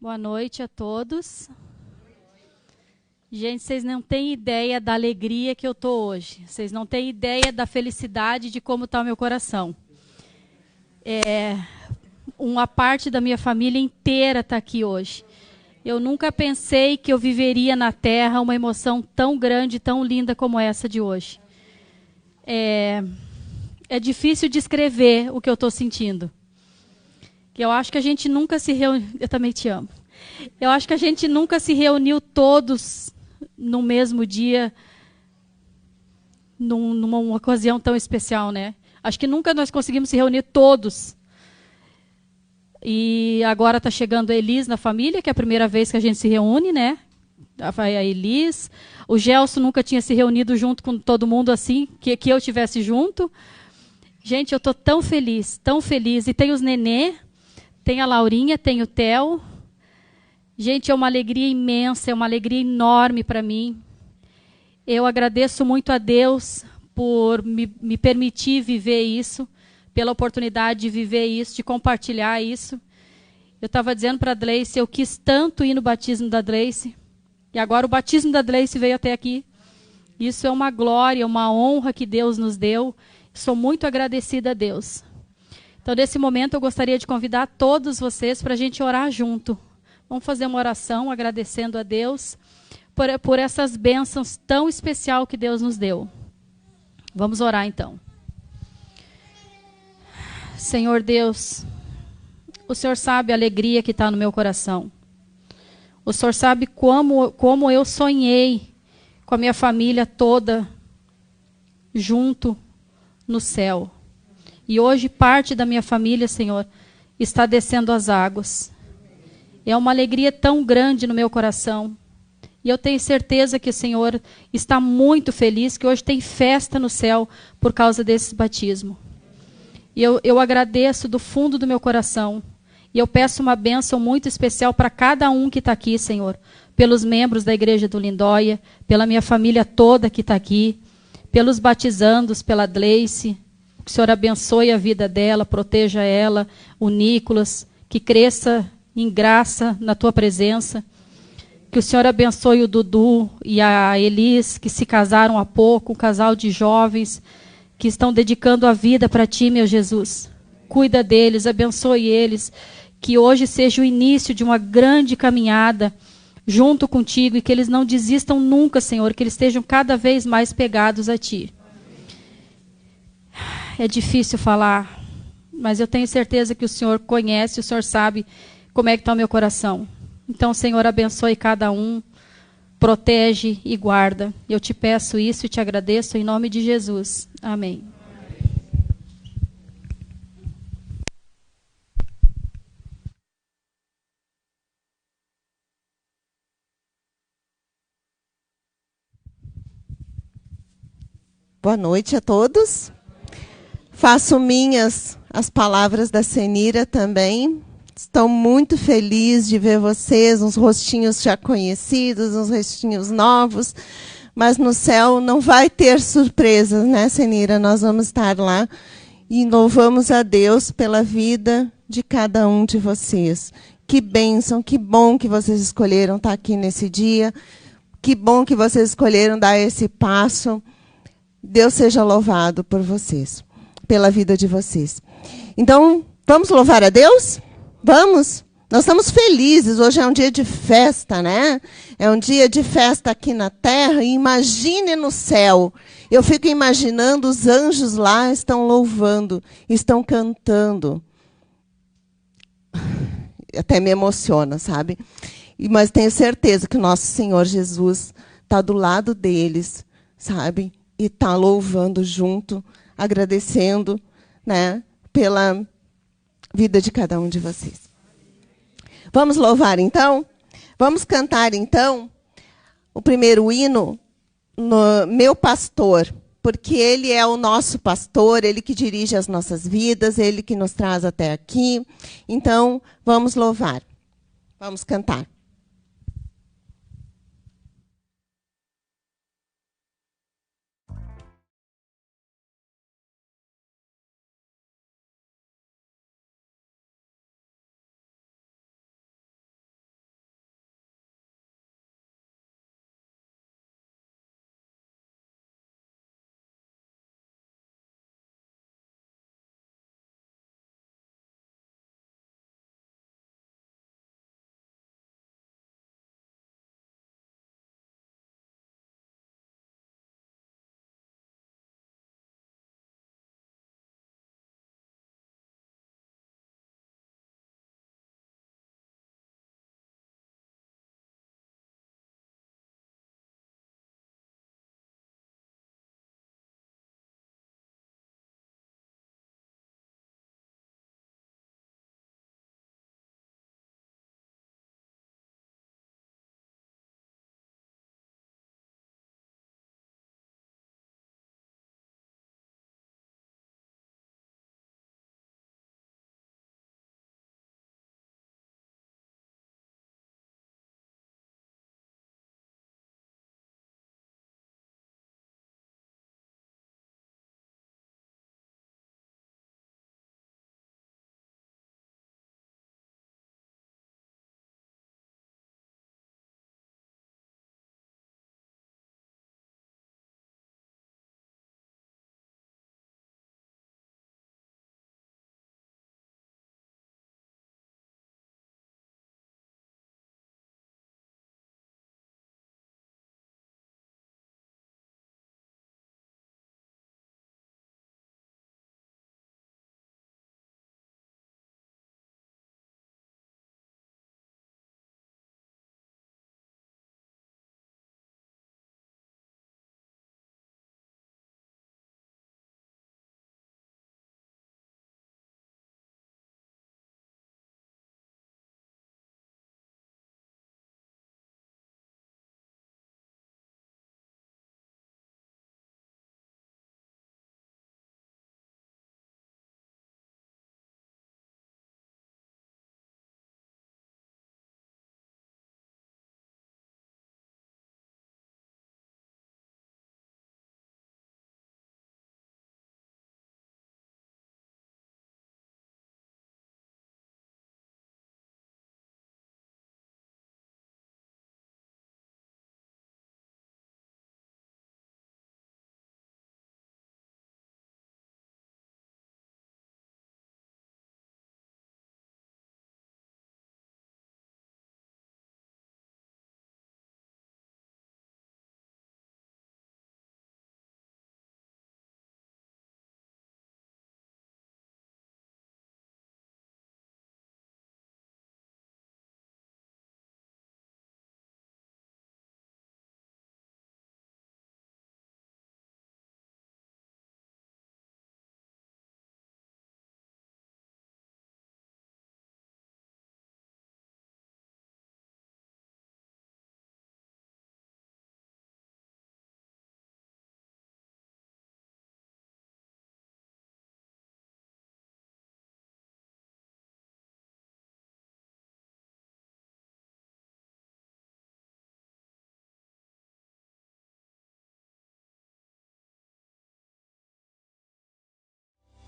Boa noite a todos. Gente, vocês não têm ideia da alegria que eu tô hoje. Vocês não têm ideia da felicidade de como está o meu coração. Uma parte da minha família inteira está aqui hoje. Eu nunca pensei que eu viveria na Terra uma emoção tão grande, tão linda como essa de hoje. É difícil descrever o que eu estou sentindo. Eu acho que a gente nunca se reuniu... Eu também te amo. Eu acho que a gente nunca se reuniu todos no mesmo dia, numa ocasião tão especial, né? Acho que nunca nós conseguimos se reunir todos. E agora está chegando a Elis na família, que é a primeira vez que a gente se reúne, né? A Elis. O Gelson nunca tinha se reunido junto com todo mundo assim, que eu tivesse junto. Gente, eu estou tão feliz, tão feliz. E tem os nenê, tem a Laurinha, tem o Theo. Gente, é uma alegria imensa, é uma alegria enorme para mim. Eu agradeço muito a Deus por me permitir viver isso, pela oportunidade de viver isso, de compartilhar isso. Eu estava dizendo para a Dleice, eu quis tanto ir no batismo da Dleice, e agora o batismo da Dleice veio até aqui. Isso é uma glória, uma honra que Deus nos deu. Sou muito agradecida a Deus. Então, nesse momento, eu gostaria de convidar todos vocês para a gente orar junto. Vamos fazer uma oração agradecendo a Deus por essas bênçãos tão especiais que Deus nos deu. Vamos orar então. Senhor Deus, o Senhor sabe a alegria que está no meu coração. O Senhor sabe como eu sonhei com a minha família toda junto no céu. E hoje parte da minha família, Senhor, está descendo as águas. É uma alegria tão grande no meu coração. E eu tenho certeza que o Senhor está muito feliz, que hoje tem festa no céu por causa desse batismo. E eu agradeço do fundo do meu coração. E eu peço uma bênção muito especial para cada um que está aqui, Senhor. Pelos membros da Igreja do Lindóia, pela minha família toda que está aqui, pelos batizandos, pela Dleice. Que o Senhor abençoe a vida dela, proteja ela, o Nicolas, que cresça em graça na tua presença. Que o Senhor abençoe o Dudu e a Elis, que se casaram há pouco, um casal de jovens que estão dedicando a vida para ti, meu Jesus. Cuida deles, abençoe eles. Que hoje seja o início de uma grande caminhada junto contigo e que eles não desistam nunca, Senhor, que eles estejam cada vez mais pegados a ti. É difícil falar, mas eu tenho certeza que o Senhor conhece, o Senhor sabe como é que está o meu coração. Então, Senhor, abençoe cada um, protege e guarda. Eu te peço isso e te agradeço em nome de Jesus. Amém. Boa noite a todos. Faço minhas as palavras da Senira também. Estou muito feliz de ver vocês, uns rostinhos já conhecidos, uns rostinhos novos. Mas no céu não vai ter surpresas, né, Senira? Nós vamos estar lá e louvamos a Deus pela vida de cada um de vocês. Que bênção, que bom que vocês escolheram estar aqui nesse dia. Que bom que vocês escolheram dar esse passo. Deus seja louvado por vocês, pela vida de vocês. Então, vamos louvar a Deus? Vamos? Nós estamos felizes, hoje é um dia de festa, né? É um dia de festa aqui na terra, e imagine no céu. Eu fico imaginando os anjos lá estão louvando, estão cantando. Até me emociona, sabe? Mas tenho certeza que o nosso Senhor Jesus está do lado deles, sabe? E está louvando junto, agradecendo, né, pela vida de cada um de vocês. Vamos louvar, então? Vamos cantar, então, o primeiro hino, no Meu Pastor, porque Ele é o nosso pastor, Ele que dirige as nossas vidas, Ele que nos traz até aqui. Então, vamos louvar. Vamos cantar.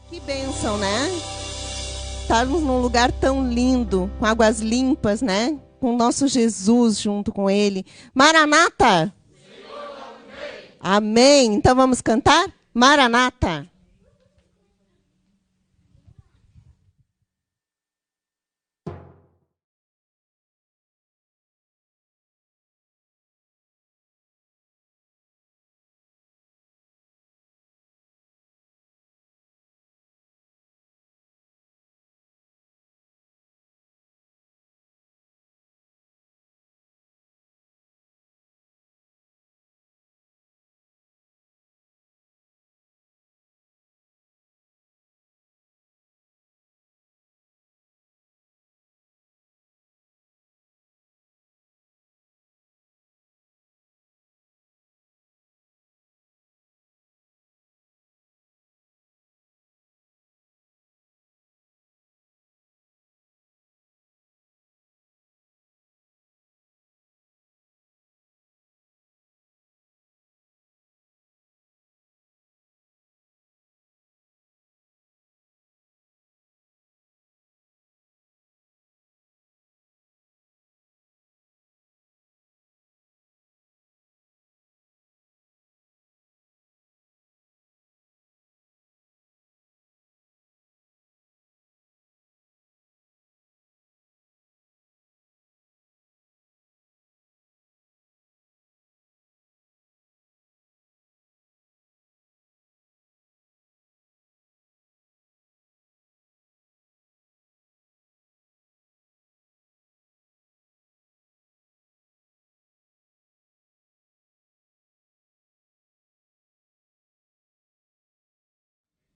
Que bênção, né? Estarmos num lugar tão lindo, com águas limpas, né? Com o nosso Jesus junto com Ele. Maranata! Amém. Então vamos cantar? Maranata!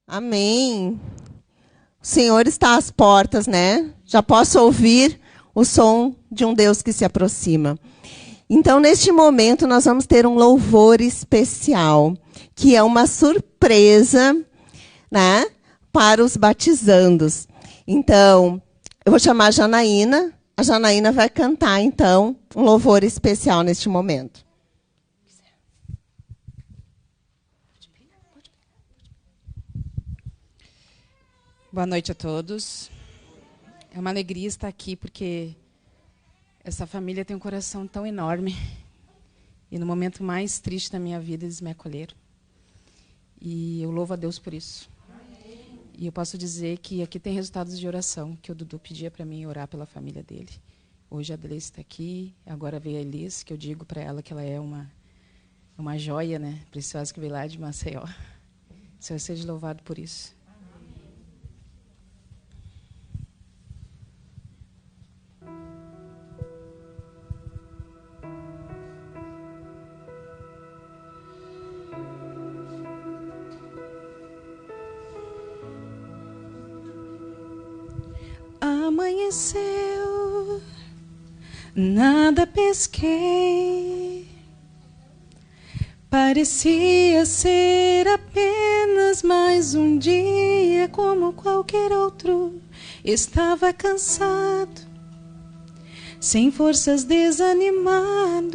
Amém. O Senhor está às portas, né? Já posso ouvir o som de um Deus que se aproxima. Então, neste momento, nós vamos ter um louvor especial, que é uma surpresa, né, para os batizandos. Então, eu vou chamar a Janaína. A Janaína vai cantar, então, um louvor especial neste momento. Boa noite a todos. É uma alegria estar aqui, porque essa família tem um coração tão enorme. E no momento mais triste da minha vida, eles me acolheram. E eu louvo a Deus por isso. E eu posso dizer que aqui tem resultados de oração, que o Dudu pedia para mim orar pela família dele. Hoje a Adelaide está aqui, agora veio a Elis, que eu digo para ela que ela é uma joia, né, preciosa, que veio lá de Maceió. O Senhor seja louvado por isso. Amanheceu, nada pesquei. Parecia ser apenas mais um dia como qualquer outro. Estava cansado, sem forças, desanimado.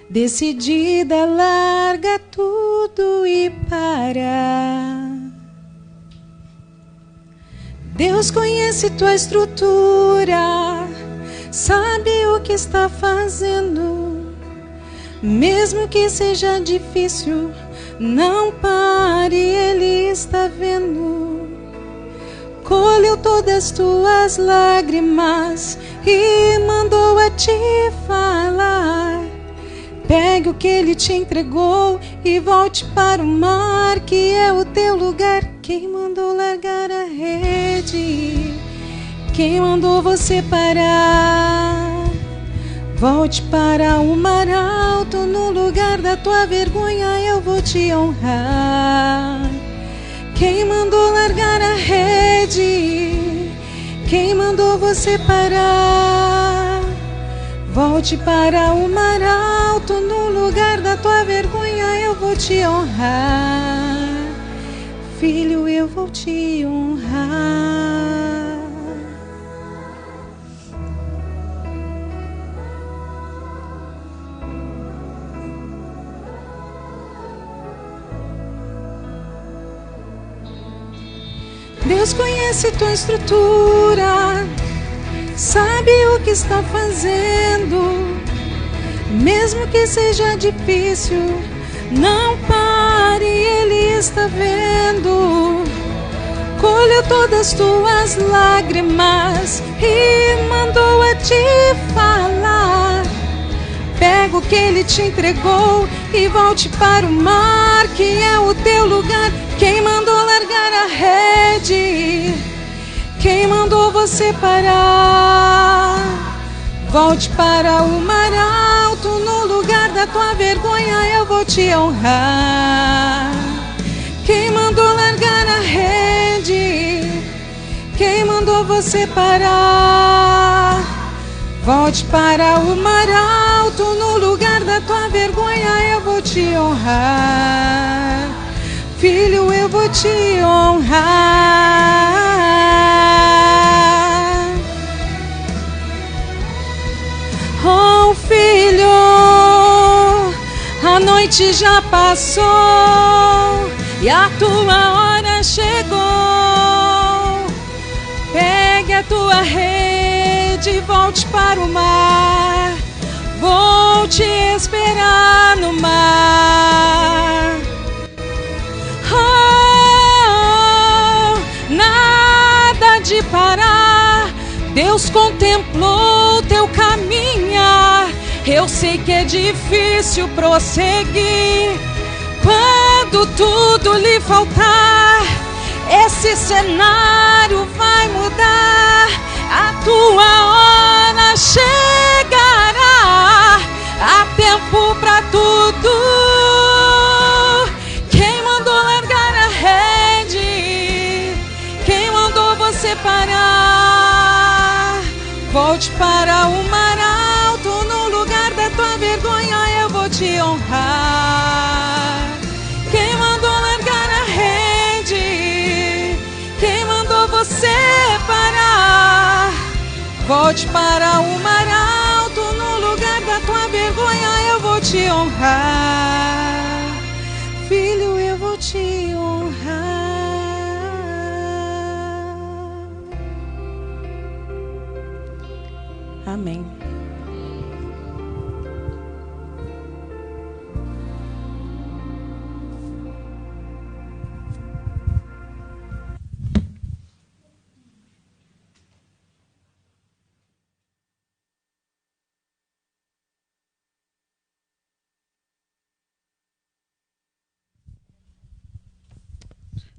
Decidida, larga tudo e para. Deus conhece tua estrutura, sabe o que está fazendo. Mesmo que seja difícil, não pare, Ele está vendo. Colheu todas tuas lágrimas e mandou a te falar. Pegue o que Ele te entregou e volte para o mar, que é o teu lugar. Quem mandou largar a rede? Quem mandou você parar? Volte para o mar alto, no lugar da tua vergonha eu vou te honrar. Quem mandou largar a rede? Quem mandou você parar? Volte para o mar alto, no lugar da tua vergonha eu vou te honrar. Filho, eu vou te honrar. Deus conhece tua estrutura, sabe o que está fazendo. Mesmo que seja difícil, não pare, Ele está vendo. Colheu todas tuas lágrimas e mandou a te falar. Pega o que Ele te entregou e volte para o mar, que é o teu lugar. Quem mandou largar a rede? Quem mandou você parar? Volte para o mar alto, no lugar da tua vergonha eu vou te honrar. Quem mandou largar a rede? Quem mandou você parar? Volte para o mar alto, no lugar da tua vergonha eu vou te honrar. Filho, eu vou te honrar. Oh, filho, a noite já passou e a tua hora chegou. Pegue a tua rede e volte para o mar. Vou te esperar no mar. Oh, nada de parar. Deus contemplou teu caminhar. Eu sei que é difícil prosseguir quando tudo lhe faltar. Esse cenário vai mudar. A tua hora chegará. Há tempo pra tudo. Quem mandou largar a rede? Quem mandou você parar? Volte para o mar alto, no lugar da tua vergonha eu vou te honrar. Quem mandou largar a rede? Quem mandou você parar? Volte para o mar alto, no lugar da tua vergonha eu vou te honrar. Filho, eu vou te honrar. Amém.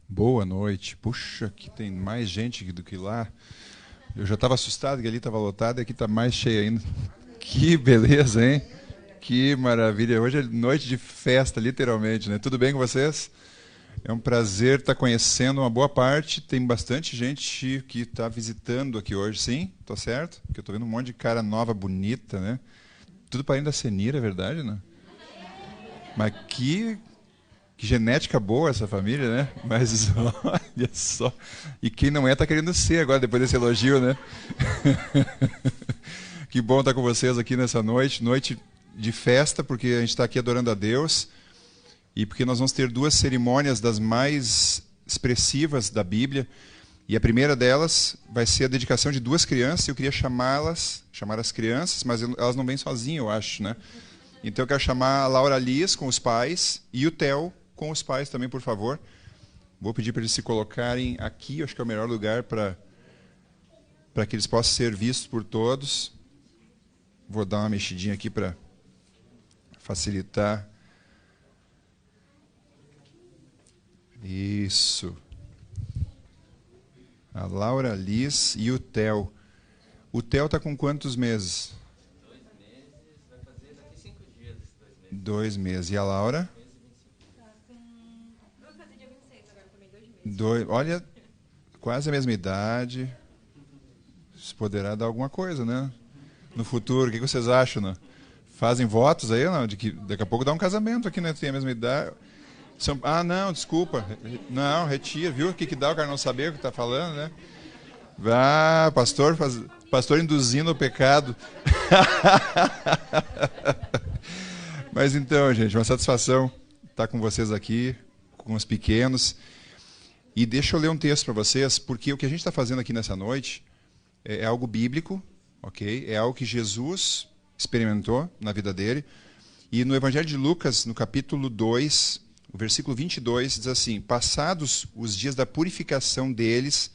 Boa noite. Puxa, aqui tem mais gente do que lá. Eu já estava assustado que ali estava lotado e aqui está mais cheio ainda. Que beleza, hein? Que maravilha. Hoje é noite de festa, literalmente, né? Tudo bem com vocês? É um prazer estar conhecendo uma boa parte. Tem bastante gente que está visitando aqui hoje, sim? Tô certo? Porque eu estou vendo um monte de cara nova, bonita, né? Tudo parente da Senira, é verdade, né? Mas que genética boa essa família, né? Mas olha só. E quem não é está querendo ser agora, depois desse elogio, né? Que bom estar com vocês aqui nessa noite. Noite de festa, porque a gente está aqui adorando a Deus. E porque nós vamos ter duas cerimônias das mais expressivas da Bíblia. E a primeira delas vai ser a dedicação de duas crianças. Eu queria chamar as crianças, mas elas não vêm sozinhas, eu acho, né? Então eu quero chamar a Laura Lias com os pais e o Theo com os pais também, por favor. Vou pedir para eles se colocarem aqui, acho que é o melhor lugar para que eles possam ser vistos por todos. Vou dar uma mexidinha aqui para facilitar. Isso. A Laura Liz e o Theo. O Theo está com quantos meses? 2 meses, vai fazer daqui 5 dias. 2 meses. E a Laura? Olha, quase a mesma idade. Isso poderá dar alguma coisa, né? No futuro, o que vocês acham, né? Fazem votos aí, não? De que daqui a pouco dá um casamento aqui, né? Tem a mesma idade. Ah, não, desculpa. Não, retira, viu? O que dá o cara não saber o que está falando, né? Ah, pastor induzindo o pecado. Mas então, gente, uma satisfação estar com vocês aqui, com os pequenos. E deixa eu ler um texto para vocês, porque o que a gente está fazendo aqui nessa noite é algo bíblico, ok? É algo que Jesus experimentou na vida dele. E no Evangelho de Lucas, no capítulo 2, o versículo 22, diz assim: passados os dias da purificação deles,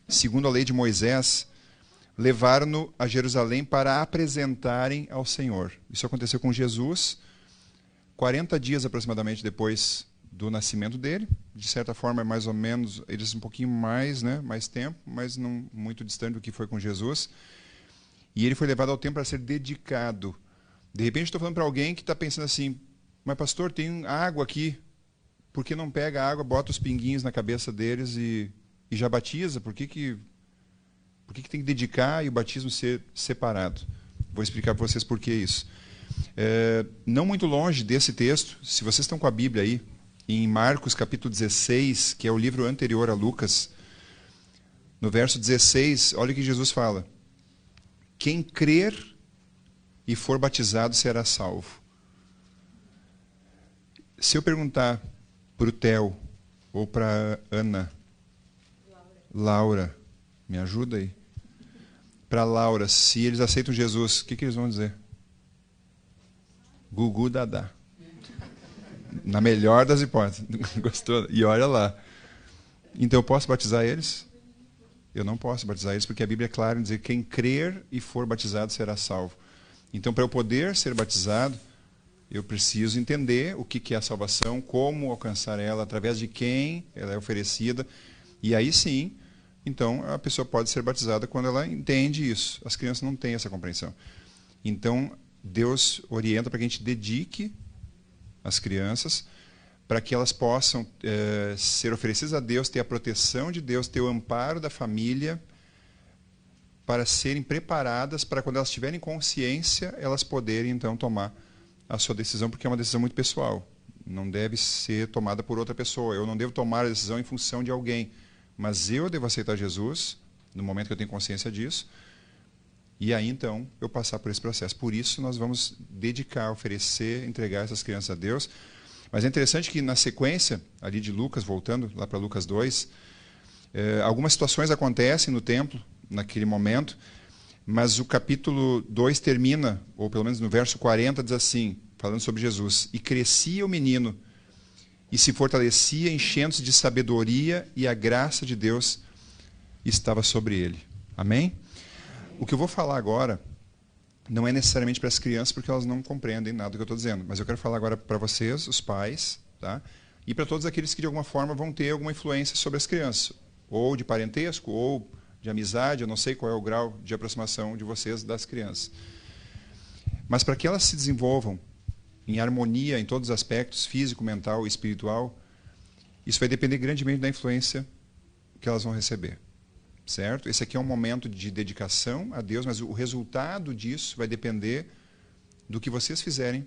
segundo a lei de Moisés, levaram-no a Jerusalém para apresentarem ao Senhor. Isso aconteceu com Jesus, 40 dias aproximadamente depois do nascimento dele. De certa forma, é mais ou menos, eles um pouquinho mais, né, mais tempo, mas não muito distante do que foi com Jesus. E ele foi levado ao templo para ser dedicado. De repente, estou falando para alguém que está pensando assim: mas pastor, tem água aqui, por que não pega a água, bota os pinguinhos na cabeça deles e já batiza? Por que tem que dedicar e o batismo ser separado? Vou explicar para vocês por que isso. Não muito longe desse texto, se vocês estão com a Bíblia aí, em Marcos capítulo 16, que é o livro anterior a Lucas, no verso 16, olha o que Jesus fala: quem crer e for batizado será salvo. Se eu perguntar para o Theo ou para Ana, Laura, me ajuda aí. Para Laura, se eles aceitam Jesus, o que eles vão dizer? Gugu Dadá. Na melhor das hipóteses. Gostou? E olha lá. Então eu posso batizar eles? Eu não posso batizar eles, porque a Bíblia é clara em dizer que quem crer e for batizado será salvo. Então, para eu poder ser batizado, eu preciso entender o que é a salvação, como alcançar ela, através de quem ela é oferecida. E aí sim, então a pessoa pode ser batizada quando ela entende isso. As crianças não têm essa compreensão. Então, Deus orienta para que a gente dedique as crianças, para que elas possam ser oferecidas a Deus, ter a proteção de Deus, ter o amparo da família, para serem preparadas para quando elas tiverem consciência, elas poderem então tomar a sua decisão, porque é uma decisão muito pessoal. Não deve ser tomada por outra pessoa. Eu não devo tomar a decisão em função de alguém, mas eu devo aceitar Jesus no momento que eu tenho consciência disso, e aí então eu passar por esse processo. Por isso nós vamos dedicar, oferecer, entregar essas crianças a Deus. Mas é interessante que na sequência ali de Lucas, voltando lá para Lucas 2, algumas situações acontecem no templo naquele momento, mas o capítulo 2 termina, ou pelo menos no verso 40, diz assim, falando sobre Jesus: e crescia o menino, e se fortalecia, enchendo-se de sabedoria, e a graça de Deus estava sobre ele. Amém? O que eu vou falar agora não é necessariamente para as crianças, porque elas não compreendem nada do que eu estou dizendo, mas eu quero falar agora para vocês, os pais, tá? E para todos aqueles que de alguma forma vão ter alguma influência sobre as crianças, ou de parentesco, ou de amizade, eu não sei qual é o grau de aproximação de vocês das crianças. Mas para que elas se desenvolvam em harmonia em todos os aspectos, físico, mental e espiritual, isso vai depender grandemente da influência que elas vão receber. Certo? Esse aqui é um momento de dedicação a Deus, mas o resultado disso vai depender do que vocês fizerem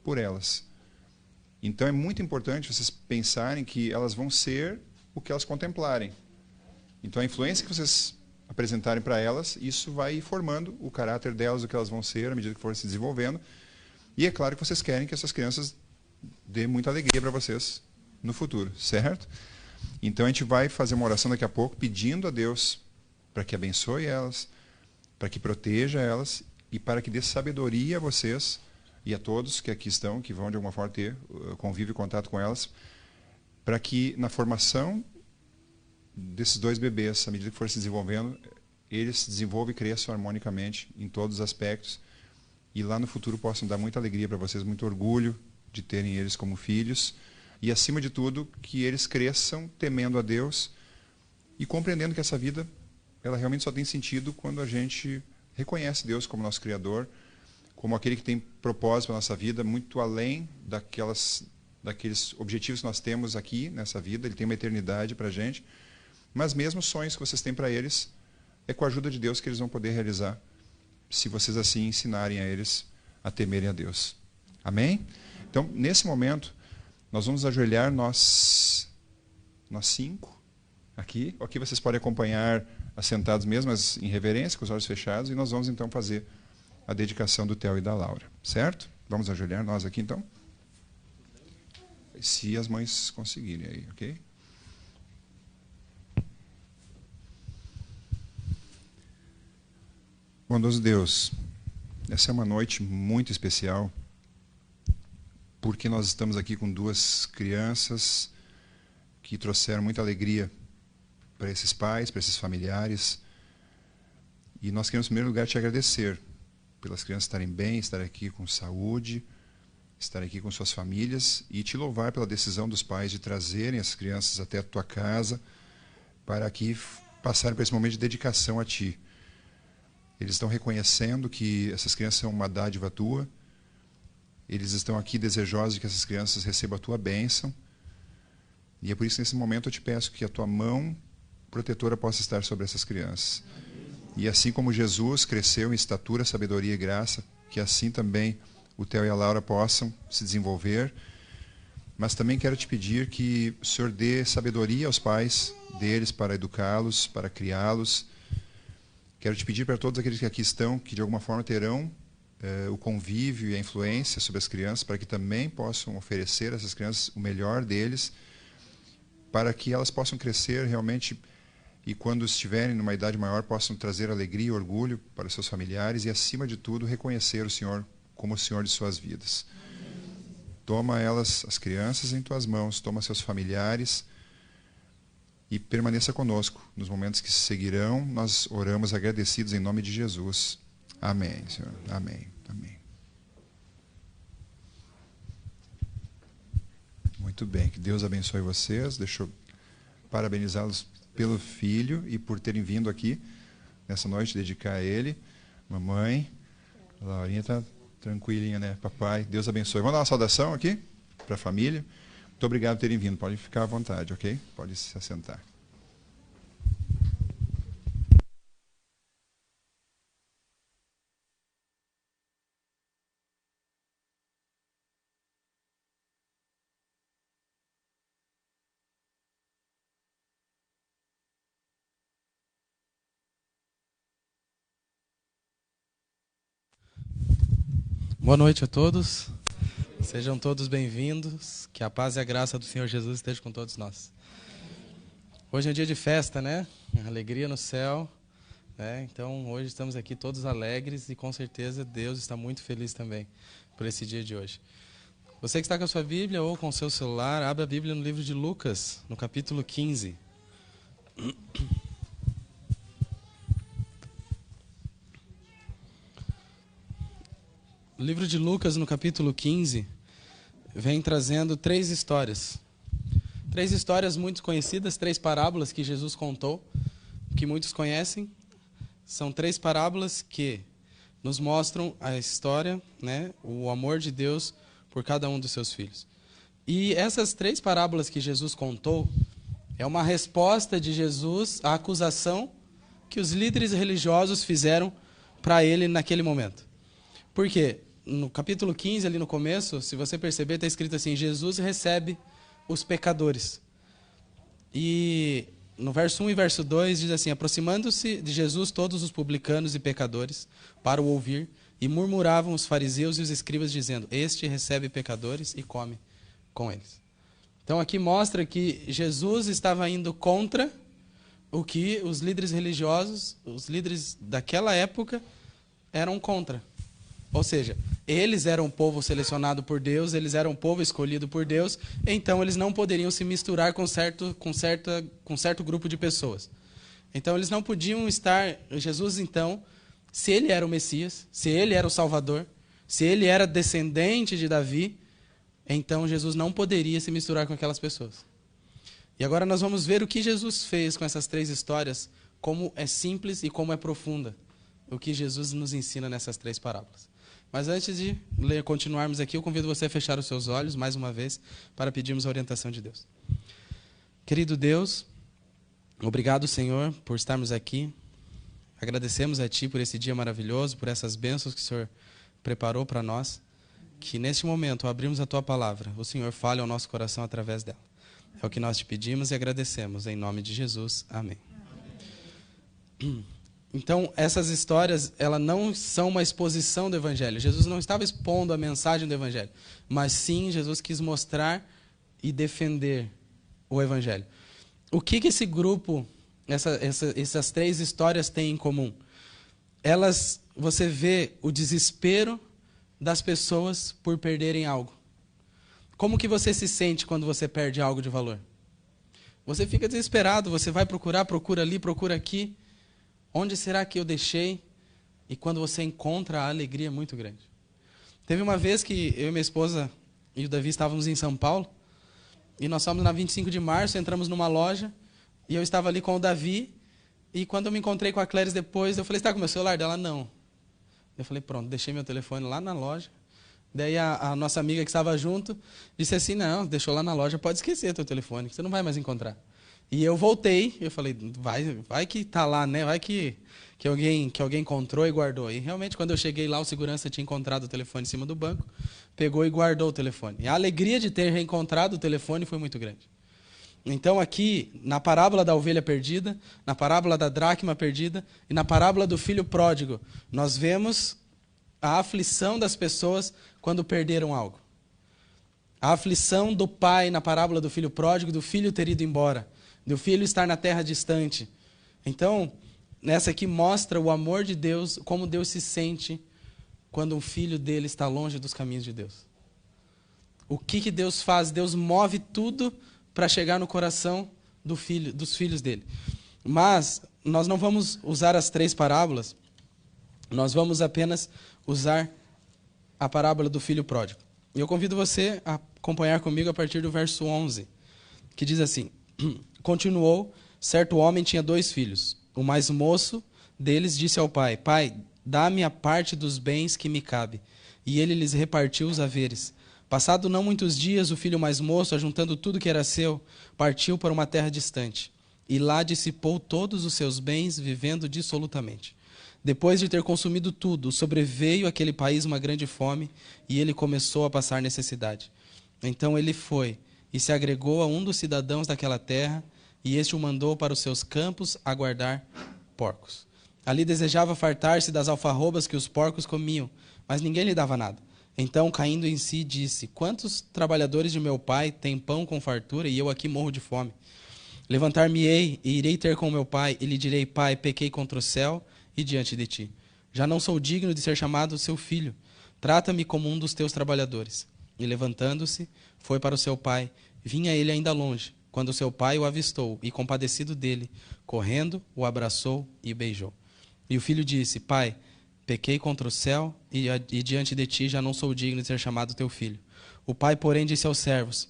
por elas. Então é muito importante vocês pensarem que elas vão ser o que elas contemplarem. Então a influência que vocês apresentarem para elas, isso vai formando o caráter delas, o que elas vão ser à medida que forem se desenvolvendo. E é claro que vocês querem que essas crianças dêem muita alegria para vocês no futuro, certo? Então a gente vai fazer uma oração daqui a pouco pedindo a Deus para que abençoe elas, para que proteja elas e para que dê sabedoria a vocês e a todos que aqui estão, que vão de alguma forma ter convívio e contato com elas, para que na formação desses dois bebês, à medida que forem se desenvolvendo, eles se desenvolvam e cresçam harmonicamente em todos os aspectos e lá no futuro possam dar muita alegria para vocês, muito orgulho de terem eles como filhos e, acima de tudo, que eles cresçam temendo a Deus e compreendendo que essa vida ela realmente só tem sentido quando a gente reconhece Deus como nosso Criador, como aquele que tem propósito para a nossa vida, muito além daqueles objetivos que nós temos aqui nessa vida. Ele tem uma eternidade para a gente. Mas mesmo os sonhos que vocês têm para eles, é com a ajuda de Deus que eles vão poder realizar, se vocês assim ensinarem a eles a temerem a Deus. Amém? Então, nesse momento, nós vamos ajoelhar nós 5 aqui. Aqui vocês podem acompanhar assentados mesmo, mas em reverência, com os olhos fechados, e nós vamos então fazer a dedicação do Theo e da Laura. Certo? Vamos ajoelhar nós aqui então? Se as mães conseguirem aí, ok? Bondoso Deus, essa é uma noite muito especial, porque nós estamos aqui com duas crianças que trouxeram muita alegria para esses pais, para esses familiares. E nós queremos, em primeiro lugar, te agradecer pelas crianças estarem bem, estarem aqui com saúde, estarem aqui com suas famílias, e te louvar pela decisão dos pais de trazerem as crianças até a tua casa para aqui passarem por esse momento de dedicação a ti. Eles estão reconhecendo que essas crianças são uma dádiva tua. Eles estão aqui desejosos de que essas crianças recebam a tua bênção. E é por isso que nesse momento eu te peço que a tua mão protetora possa estar sobre essas crianças. E assim como Jesus cresceu em estatura, sabedoria e graça, que assim também o Theo e a Laura possam se desenvolver. Mas também quero te pedir que o Senhor dê sabedoria aos pais deles para educá-los, para criá-los. Quero te pedir para todos aqueles que aqui estão, que de alguma forma terão o convívio e a influência sobre as crianças, para que também possam oferecer a essas crianças o melhor deles, para que elas possam crescer realmente e, quando estiverem numa idade maior, possam trazer alegria e orgulho para seus familiares e, acima de tudo, reconhecer o Senhor como o Senhor de suas vidas. Toma elas, as crianças, em tuas mãos, toma seus familiares e permaneça conosco nos momentos que seguirão. Nós oramos agradecidos em nome de Jesus. Amém, Senhor. Amém. Amém. Muito bem, que Deus abençoe vocês. Deixa eu parabenizá-los pelo filho e por terem vindo aqui nessa noite, dedicar a ele. Mamãe, a Laurinha está tranquilinha, né? Papai, Deus abençoe. Vamos dar uma saudação aqui para a família. Muito obrigado por terem vindo. Podem ficar à vontade, ok? Pode se assentar. Boa noite a todos, sejam todos bem-vindos, que a paz e a graça do Senhor Jesus esteja com todos nós. Hoje é um dia de festa, né? Alegria no céu, né? Então hoje estamos aqui todos alegres e com certeza Deus está muito feliz também por esse dia de hoje. Você que está com a sua Bíblia ou com o seu celular, abra a Bíblia no livro de Lucas, no capítulo 15. O livro de Lucas, no capítulo 15, vem trazendo três histórias. Três histórias muito conhecidas, três parábolas que Jesus contou, que muitos conhecem. São três parábolas que nos mostram a história, né, o amor de Deus por cada um dos seus filhos. E essas três parábolas que Jesus contou é uma resposta de Jesus à acusação que os líderes religiosos fizeram para ele naquele momento. Por quê? No capítulo 15, ali no começo, se você perceber, está escrito assim: Jesus recebe os pecadores. E no verso 1 e verso 2 diz assim: aproximando-se de Jesus todos os publicanos e pecadores para o ouvir, e murmuravam os fariseus e os escribas, dizendo: este recebe pecadores e come com eles. Então aqui mostra que Jesus estava indo contra o que os líderes religiosos, os líderes daquela época, eram contra. Ou seja, eles eram um povo selecionado por Deus, eles eram um povo escolhido por Deus, então eles não poderiam se misturar com certo grupo de pessoas. Então eles não podiam estar... Jesus, então, se ele era o Messias, se ele era o Salvador, se ele era descendente de Davi, então Jesus não poderia se misturar com aquelas pessoas. E agora nós vamos ver o que Jesus fez com essas três histórias, como é simples e como é profunda, o que Jesus nos ensina nessas três parábolas. Mas antes de continuarmos aqui, eu convido você a fechar os seus olhos, mais uma vez, para pedirmos a orientação de Deus. Querido Deus, obrigado, Senhor, por estarmos aqui. Agradecemos a Ti por esse dia maravilhoso, por essas bênçãos que o Senhor preparou para nós. Que neste momento, ao abrirmos a Tua palavra, o Senhor fale ao nosso coração através dela. É o que nós te pedimos e agradecemos, em nome de Jesus. Amém. Então, essas histórias, elas não são uma exposição do Evangelho. Jesus não estava expondo a mensagem do Evangelho, mas sim, Jesus quis mostrar e defender o Evangelho. O que esse grupo, essas três histórias têm em comum? Elas você vê o desespero das pessoas por perderem algo. Como que você se sente quando você perde algo de valor? Você fica desesperado, você vai procurar, procura ali, procura aqui. Onde será que eu deixei? E quando você encontra, a alegria é muito grande. Teve uma vez que eu e minha esposa e o Davi estávamos em São Paulo, e nós fomos na 25 de março, entramos numa loja, e eu estava ali com o Davi, e quando eu me encontrei com a Clarice depois, eu falei, está com meu celular? Dela, não. Eu falei, pronto, deixei meu telefone lá na loja. Daí a nossa amiga que estava junto disse assim, não, deixou lá na loja, pode esquecer teu telefone, você não vai mais encontrar. E eu voltei, eu falei, vai que está lá, né? Vai que alguém encontrou e guardou. E realmente, quando eu cheguei lá, o segurança tinha encontrado o telefone em cima do banco, pegou e guardou o telefone. E a alegria de ter reencontrado o telefone foi muito grande. Então aqui, na parábola da ovelha perdida, na parábola da dracma perdida e na parábola do filho pródigo, nós vemos a aflição das pessoas quando perderam algo. A aflição do pai na parábola do filho pródigo, do filho ter ido embora, do filho estar na terra distante. Então, nessa aqui mostra o amor de Deus, como Deus se sente quando um filho dele está longe dos caminhos de Deus. O que Deus faz? Deus move tudo para chegar no coração dos filhos dele. Mas nós não vamos usar as 3 parábolas, nós vamos apenas usar a parábola do filho pródigo. E eu convido você a acompanhar comigo a partir do verso 11, que diz assim, continuou, certo homem tinha 2 filhos. O mais moço deles disse ao pai, pai, dá-me a parte dos bens que me cabe. E ele lhes repartiu os haveres. Passado não muitos dias, o filho mais moço, ajuntando tudo que era seu, partiu para uma terra distante. E lá dissipou todos os seus bens, vivendo dissolutamente. Depois de ter consumido tudo, sobreveio àquele país uma grande fome, e ele começou a passar necessidade. Então ele foi e se agregou a um dos cidadãos daquela terra, e este o mandou para os seus campos a guardar porcos. Ali desejava fartar-se das alfarrobas que os porcos comiam, mas ninguém lhe dava nada. Então, caindo em si, disse, quantos trabalhadores de meu pai têm pão com fartura, e eu aqui morro de fome? Levantar-me-ei e irei ter com meu pai, e lhe direi, pai, pequei contra o céu e diante de ti. Já não sou digno de ser chamado seu filho. Trata-me como um dos teus trabalhadores. E levantando-se, foi para o seu pai. Vinha ele ainda longe, quando seu pai o avistou, e compadecido dele, correndo, o abraçou e o beijou. E o filho disse, pai, pequei contra o céu e diante de ti já não sou digno de ser chamado teu filho. O pai, porém, disse aos servos,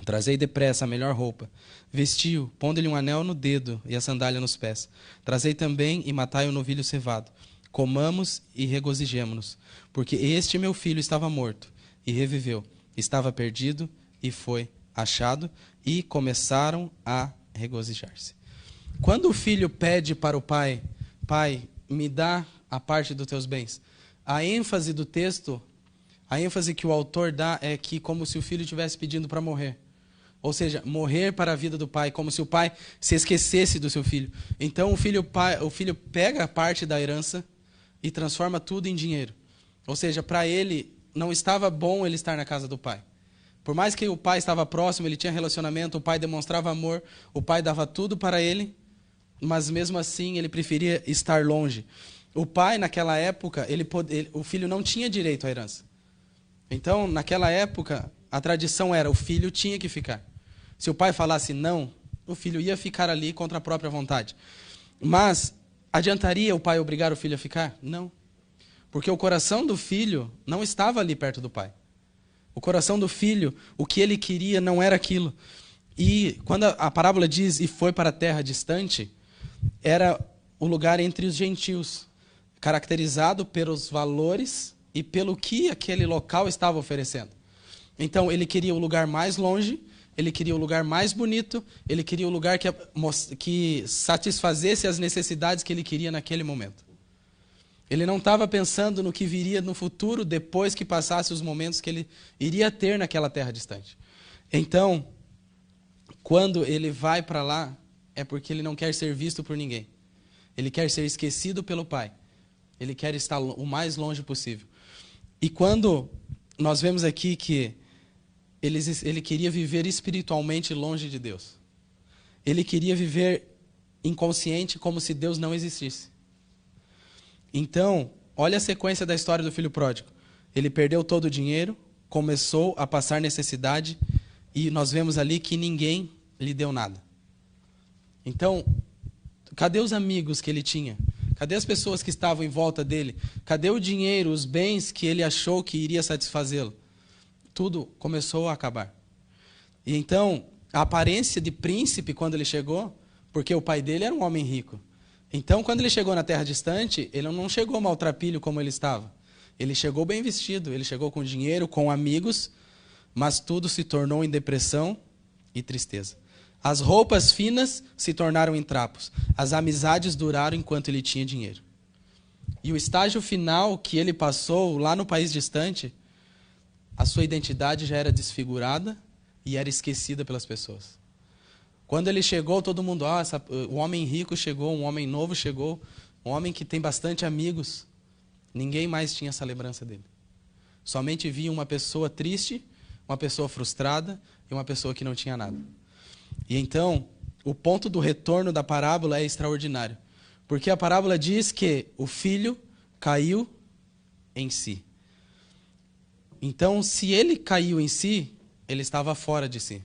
trazei depressa a melhor roupa. Vestiu, pondo-lhe um anel no dedo e a sandália nos pés. Trazei também e matai o novilho cevado. Comamos e regozijemo-nos, porque este meu filho estava morto e reviveu. Estava perdido e foi achado, e começaram a regozijar-se. Quando o filho pede para o pai, pai, me dá a parte dos teus bens, a ênfase do texto, a ênfase que o autor dá é que como se o filho estivesse pedindo para morrer. Ou seja, morrer para a vida do pai, como se o pai se esquecesse do seu filho. Então o filho pega a parte da herança e transforma tudo em dinheiro. Ou seja, para ele não estava bom ele estar na casa do pai. Por mais que o pai estava próximo, ele tinha relacionamento, o pai demonstrava amor, o pai dava tudo para ele, mas mesmo assim ele preferia estar longe. O pai, naquela época, o filho não tinha direito à herança. Então, naquela época, a tradição era, o filho tinha que ficar. Se o pai falasse não, o filho ia ficar ali contra a própria vontade. Mas, adiantaria o pai obrigar o filho a ficar? Não. Porque o coração do filho não estava ali perto do pai. O coração do filho, o que ele queria não era aquilo. E quando a parábola diz, e foi para a terra distante, era o lugar entre os gentios, caracterizado pelos valores e pelo que aquele local estava oferecendo. Então, ele queria o lugar mais longe, ele queria o lugar mais bonito, ele queria o lugar que satisfazesse as necessidades que ele queria naquele momento. Ele não estava pensando no que viria no futuro, depois que passasse os momentos que ele iria ter naquela terra distante. Então, quando ele vai para lá, é porque ele não quer ser visto por ninguém. Ele quer ser esquecido pelo pai. Ele quer estar o mais longe possível. E quando nós vemos aqui que ele queria viver espiritualmente longe de Deus. Ele queria viver inconsciente como se Deus não existisse. Então, olha a sequência da história do filho pródigo. Ele perdeu todo o dinheiro, começou a passar necessidade e nós vemos ali que ninguém lhe deu nada. Então, cadê os amigos que ele tinha? Cadê as pessoas que estavam em volta dele? Cadê o dinheiro, os bens que ele achou que iria satisfazê-lo? Tudo começou a acabar. E então, a aparência de príncipe quando ele chegou, porque o pai dele era um homem rico. Então, quando ele chegou na terra distante, ele não chegou maltrapilho como ele estava. Ele chegou bem vestido, ele chegou com dinheiro, com amigos, mas tudo se tornou em depressão e tristeza. As roupas finas se tornaram em trapos. As amizades duraram enquanto ele tinha dinheiro. E o estágio final que ele passou lá no país distante, a sua identidade já era desfigurada e era esquecida pelas pessoas. Quando ele chegou, todo mundo, o homem rico chegou, um homem novo chegou, um homem que tem bastante amigos. Ninguém mais tinha essa lembrança dele. Somente via uma pessoa triste, uma pessoa frustrada e uma pessoa que não tinha nada. E então, o ponto do retorno da parábola é extraordinário. Porque a parábola diz que o filho caiu em si. Então, se ele caiu em si, ele estava fora de si.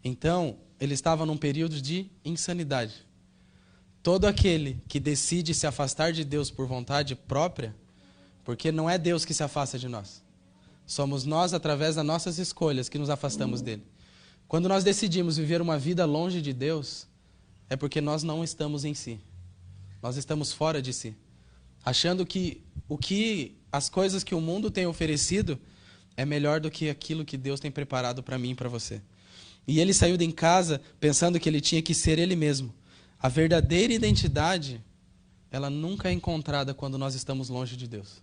Então, ele estava num período de insanidade. Todo aquele que decide se afastar de Deus por vontade própria, porque não é Deus que se afasta de nós. Somos nós, através das nossas escolhas, que nos afastamos dele. Quando nós decidimos viver uma vida longe de Deus, é porque nós não estamos em si. Nós estamos fora de si. Achando que as coisas que o mundo tem oferecido é melhor do que aquilo que Deus tem preparado para mim e para você. E ele saiu de casa pensando que ele tinha que ser ele mesmo. A verdadeira identidade, ela nunca é encontrada quando nós estamos longe de Deus.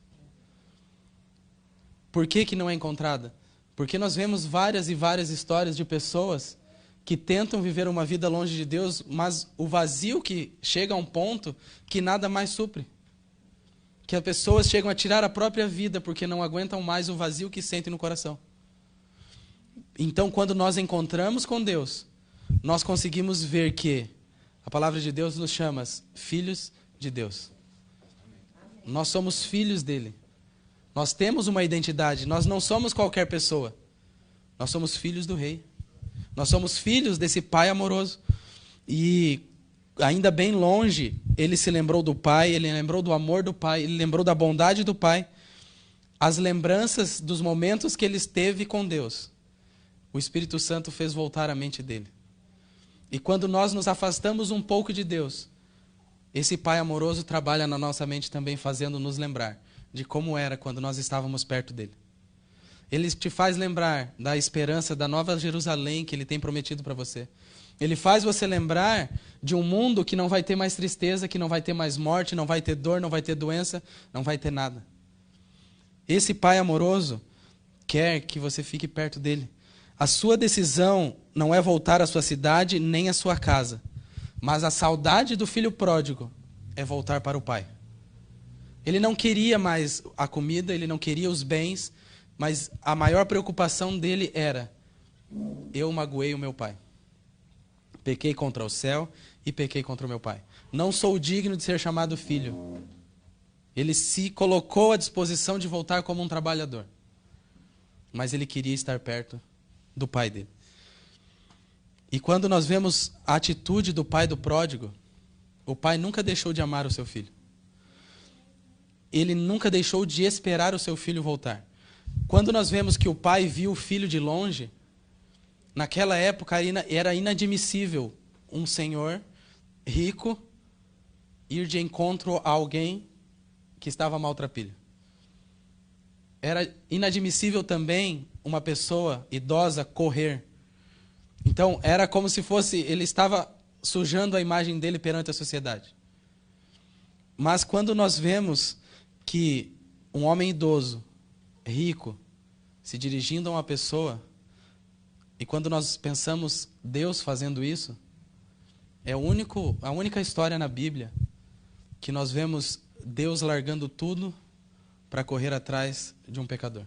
Por que não é encontrada? Porque nós vemos várias e várias histórias de pessoas que tentam viver uma vida longe de Deus, mas o vazio que chega a um ponto que nada mais supre. Que as pessoas chegam a tirar a própria vida porque não aguentam mais o vazio que sentem no coração. Então, quando nós encontramos com Deus, nós conseguimos ver que a palavra de Deus nos chama filhos de Deus. Nós somos filhos dele. Nós temos uma identidade. Nós não somos qualquer pessoa. Nós somos filhos do Rei. Nós somos filhos desse Pai amoroso. E ainda bem longe, ele se lembrou do Pai, ele lembrou do amor do Pai, ele lembrou da bondade do Pai. As lembranças dos momentos que ele esteve com Deus, o Espírito Santo fez voltar a mente dele. E quando nós nos afastamos um pouco de Deus, esse Pai amoroso trabalha na nossa mente também, fazendo-nos lembrar de como era quando nós estávamos perto dele. Ele te faz lembrar da esperança da nova Jerusalém que ele tem prometido para você. Ele faz você lembrar de um mundo que não vai ter mais tristeza, que não vai ter mais morte, não vai ter dor, não vai ter doença, não vai ter nada. Esse Pai amoroso quer que você fique perto dele. A sua decisão não é voltar à sua cidade nem à sua casa, mas a saudade do filho pródigo é voltar para o Pai. Ele não queria mais a comida, ele não queria os bens, mas a maior preocupação dele era: eu magoei o meu pai. Pequei contra o céu e pequei contra o meu pai. Não sou digno de ser chamado filho. Ele se colocou à disposição de voltar como um trabalhador. Mas ele queria estar perto do pai dele. E quando nós vemos a atitude do pai do pródigo, o pai nunca deixou de amar o seu filho. Ele nunca deixou de esperar o seu filho voltar. Quando nós vemos que o pai viu o filho de longe, naquela época era inadmissível um senhor rico ir de encontro a alguém que estava maltrapilho. Era inadmissível também uma pessoa idosa correr. Então, era como se fosse, ele estava sujando a imagem dele perante a sociedade. Mas quando nós vemos que um homem idoso, rico, se dirigindo a uma pessoa, e quando nós pensamos Deus fazendo isso, é a única história na Bíblia que nós vemos Deus largando tudo para correr atrás de um pecador.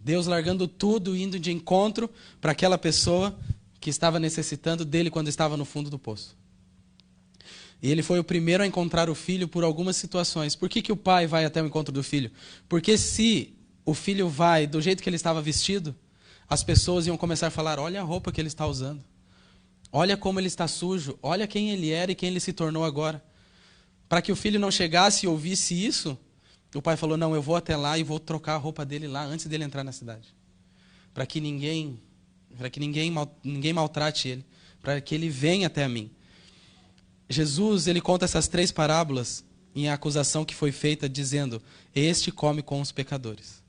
Deus largando tudo, indo de encontro para aquela pessoa que estava necessitando dele quando estava no fundo do poço. E ele foi o primeiro a encontrar o filho por algumas situações. Por que o pai vai até o encontro do filho? Porque se o filho vai do jeito que ele estava vestido, as pessoas iam começar a falar, olha a roupa que ele está usando. Olha como ele está sujo. Olha quem ele era e quem ele se tornou agora. Para que o filho não chegasse e ouvisse isso, o pai falou, não, eu vou até lá e vou trocar a roupa dele lá antes dele entrar na cidade. Para que ninguém maltrate ele. Para que ele venha até a mim. Jesus, ele conta essas 3 parábolas em acusação que foi feita, dizendo, este come com os pecadores.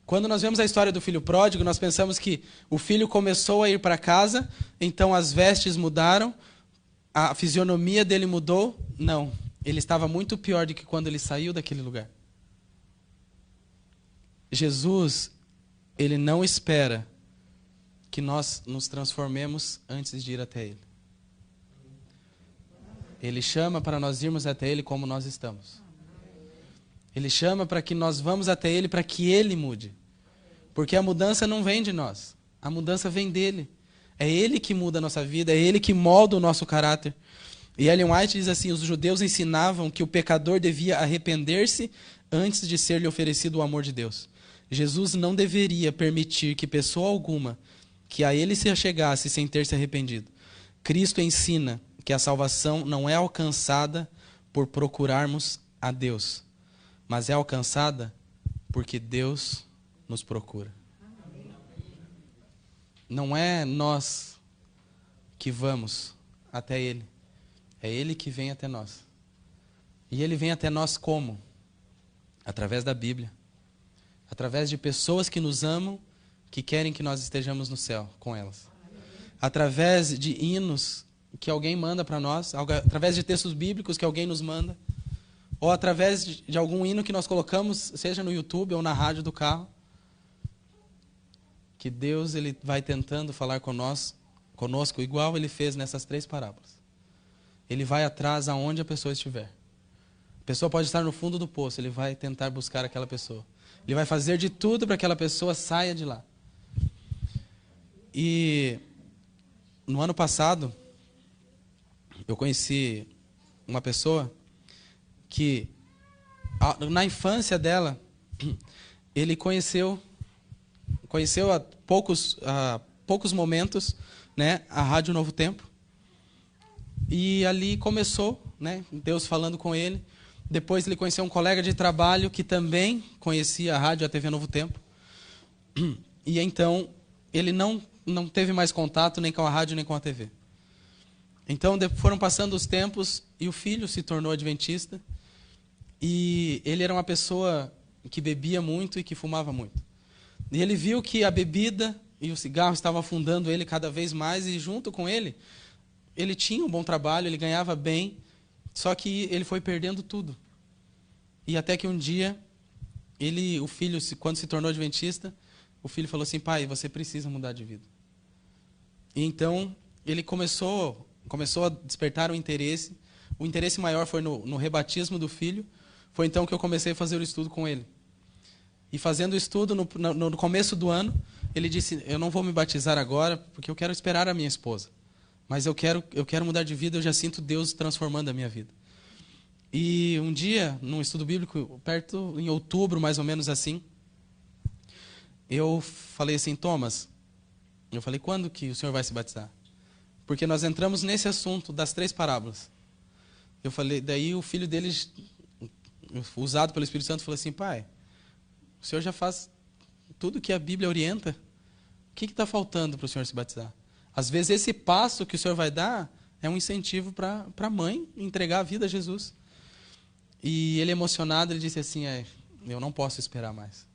Quando nós vemos a história do filho pródigo, nós pensamos que o filho começou a ir para casa, então as vestes mudaram, a fisionomia dele mudou. Não, ele estava muito pior do que quando ele saiu daquele lugar. Jesus, ele não espera que nós nos transformemos antes de ir até ele. Ele chama para nós irmos até ele como nós estamos. Ele chama para que nós vamos até ele para que ele mude. Porque a mudança não vem de nós. A mudança vem dele. É ele que muda a nossa vida, é ele que molda o nosso caráter. E Ellen White diz assim, os judeus ensinavam que o pecador devia arrepender-se antes de ser-lhe oferecido o amor de Deus. Jesus não deveria permitir que pessoa alguma que a ele se achegasse sem ter se arrependido. Cristo ensina que a salvação não é alcançada por procurarmos a Deus, mas é alcançada porque Deus nos procura. Não é nós que vamos até Ele, é Ele que vem até nós. E Ele vem até nós como? Através da Bíblia, através de pessoas que nos amam, que querem que nós estejamos no céu com elas, através de hinos que alguém manda para nós, através de textos bíblicos que alguém nos manda, ou através de algum hino que nós colocamos, seja no YouTube ou na rádio do carro, que Deus ele vai tentando falar conosco igual ele fez nessas 3 parábolas. Ele vai atrás aonde a pessoa estiver. A pessoa pode estar no fundo do poço, ele vai tentar buscar aquela pessoa. Ele vai fazer de tudo para que aquela pessoa saia de lá. E no ano passado, eu conheci uma pessoa que, na infância dela, ele conheceu há poucos momentos, né, a Rádio Novo Tempo. E ali começou, né, Deus falando com ele. Depois ele conheceu um colega de trabalho que também conhecia a rádio, a TV Novo Tempo. E então ele não teve mais contato nem com a rádio nem com a TV. Então foram passando os tempos e o filho se tornou adventista. E ele era uma pessoa que bebia muito e que fumava muito. E ele viu que a bebida e o cigarro estavam afundando ele cada vez mais, e junto com ele, ele tinha um bom trabalho, ele ganhava bem, só que ele foi perdendo tudo. E até que um dia, o filho, quando se tornou adventista, o filho falou assim, pai, você precisa mudar de vida. E então, ele começou a despertar o interesse maior foi no rebatismo do filho, foi então que eu comecei a fazer o estudo com ele. E fazendo o estudo, no começo do ano, ele disse, eu não vou me batizar agora, porque eu quero esperar a minha esposa. Mas eu quero mudar de vida, eu já sinto Deus transformando a minha vida. E um dia, num estudo bíblico, em outubro, mais ou menos assim, eu falei assim, Thomas, quando que o senhor vai se batizar? Porque nós entramos nesse assunto das 3 parábolas. Eu falei, daí o filho deles, usado pelo Espírito Santo, falou assim, pai, o senhor já faz tudo que a Bíblia orienta, o que está faltando para o senhor se batizar? Às vezes esse passo que o senhor vai dar é um incentivo para a mãe entregar a vida a Jesus. E ele emocionado, ele disse assim, eu não posso esperar mais.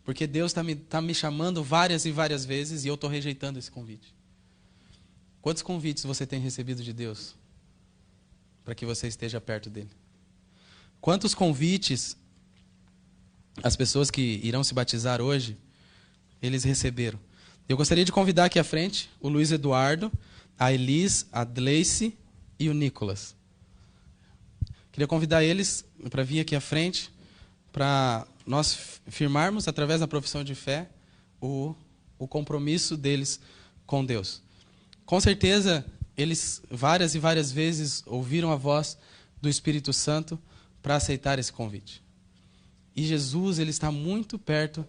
Porque Deus está me chamando várias e várias vezes e eu estou rejeitando esse convite. Quantos convites você tem recebido de Deus para que você esteja perto dele? Quantos convites as pessoas que irão se batizar hoje, eles receberam? Eu gostaria de convidar aqui à frente o Luiz Eduardo, a Elis, a Gleice e o Nicolas. Queria convidar eles para vir aqui à frente, para nós firmarmos, através da profissão de fé, o compromisso deles com Deus. Com certeza, eles várias e várias vezes ouviram a voz do Espírito Santo para aceitar esse convite. E Jesus, ele está muito perto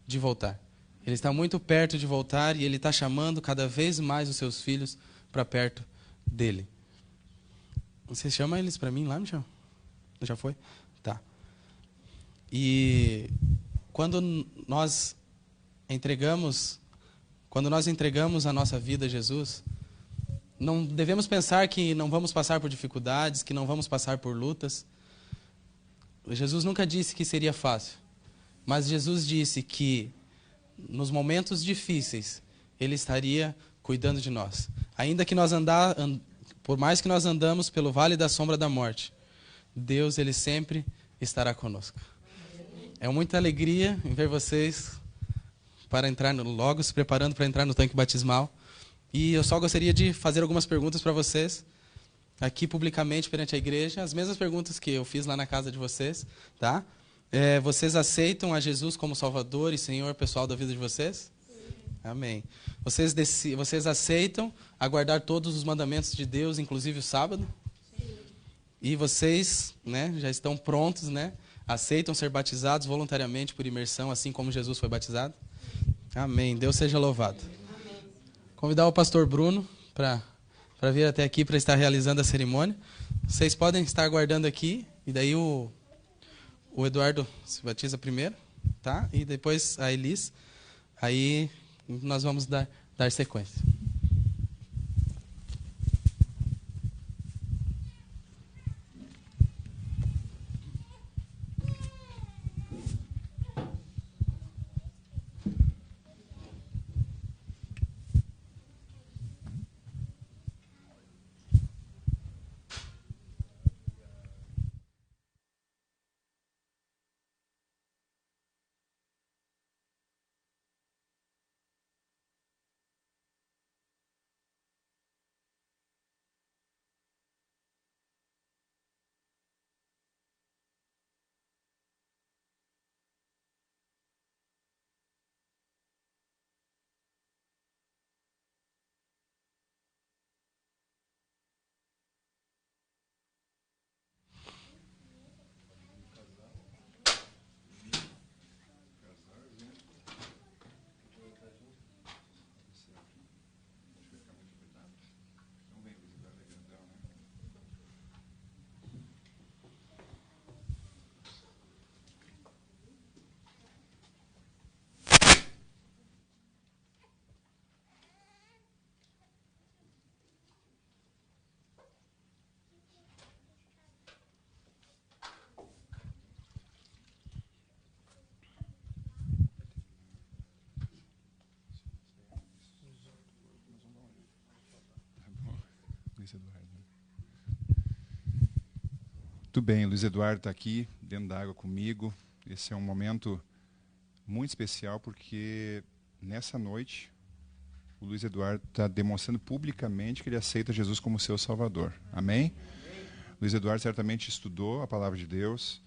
de voltar. Ele está muito perto de voltar e ele está chamando cada vez mais os seus filhos para perto dele. Você chama eles para mim lá, Michel? Já foi? Tá. E quando nós entregamos a nossa vida a Jesus, não devemos pensar que não vamos passar por dificuldades, que não vamos passar por lutas. Jesus nunca disse que seria fácil, mas Jesus disse que nos momentos difíceis Ele estaria cuidando de nós. Ainda que por mais que nós andamos pelo vale da sombra da morte, Deus, Ele sempre estará conosco. É muita alegria em ver vocês logo se preparando para entrar no tanque batismal. E eu só gostaria de fazer algumas perguntas para vocês, aqui publicamente perante a igreja, as mesmas perguntas que eu fiz lá na casa de vocês, tá? Vocês aceitam a Jesus como Salvador e Senhor pessoal da vida de vocês? Sim. Amém. Vocês aceitam aguardar todos os mandamentos de Deus, inclusive o sábado? Sim. E vocês, né, já estão prontos, né? Aceitam ser batizados voluntariamente por imersão, assim como Jesus foi batizado? Amém. Deus seja louvado. Amém. Convidar o pastor Bruno para vir até aqui para estar realizando a cerimônia. Vocês podem estar aguardando aqui, e daí o Eduardo se batiza primeiro, tá? E depois a Elis. Aí nós vamos dar sequência. Muito bem, Luiz Eduardo está aqui, dentro da água comigo. Esse é um momento muito especial, porque nessa noite o Luiz Eduardo está demonstrando publicamente que ele aceita Jesus como seu Salvador. Amém? Luiz Eduardo certamente estudou a palavra de Deus,